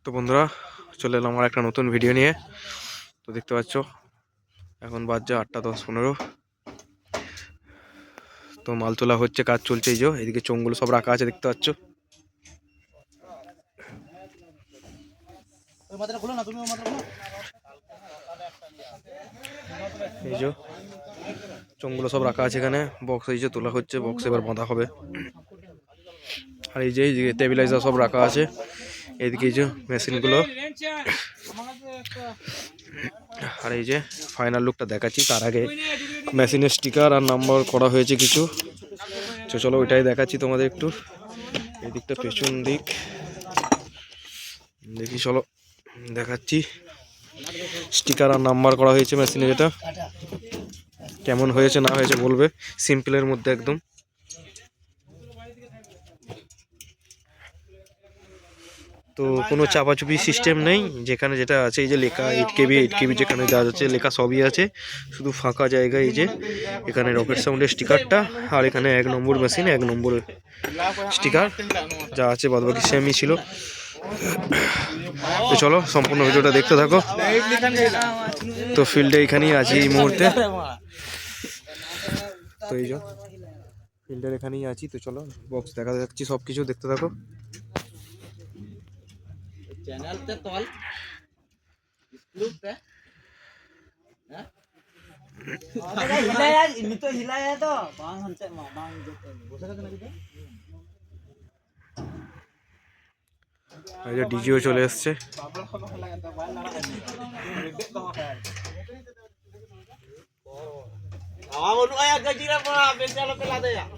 তো বন্ধুরা চলে এলাম আমার একটা নতুন ভিডিও নিয়ে। তো দেখতে পাচ্ছ এখন বাজছে 8:10-15। তো মাল তোলা হচ্ছে, কাজ চলছে। এই যে এদিকে চোঙগুলো সব রাখা আছে, দেখতে পাচ্ছ। এই যে চোঙগুলো সব রাখা আছে এখানে। বক্স এই যে তোলা হচ্ছে, বক্স এবার বাঁধা হবে। আর এই যে স্টেবিলাইজার সব রাখা আছে। এদিকে এই যে মেশিনগুলো। আর এই যে ফাইনাল লুকটা দেখাচ্ছি, তার আগে মেশিনের স্টিকার আর নাম্বার করা হয়েছে কিছু। তো চলো ওইটাই দেখাচ্ছি তোমাদের একটু। এই দিকটা পেছন দিক দেখি, চলো দেখাচ্ছি। স্টিকার আর নাম্বার করা হয়েছে মেশিনে, যেটা কেমন হয়েছে না হয়েছে বলবে। সিম্পলের মধ্যে একদম। তো কোনো চাপাচুপি সিস্টেম নেই, যেখানে যেটা আছে এই যে লেখা 8 KB যেখানে যা যাচ্ছে লেখা সবই আছে, শুধু ফাঁকা জায়গায় এই যে এখানে রকেট সাউন্ডের স্টিকারটা, আর এখানে 1 নম্বর মেশিন 1 নম্বর স্টিকার যা আছে বাদবাকি সেমই ছিল। তো চলো সম্পূর্ণ ভিডিওটা দেখতে থাকো। তো ফিল্ডে এখানেই আছি এই মুহূর্তে। তো এই যে ফিল্ডের এখানেই আছি। তো চলো বক্স দেখা যাচ্ছি, সব কিছু দেখতে থাকো। चैनल पे तोल ग्रुप पे हैं हिला यार इन तो हिला है तो बांग हमसे बांग बोल सकते ना किधर এই যে ডিজিও চলে এসেছে। हां बोलू आया गजीरा पड़ा बेचारा पे ला दे यार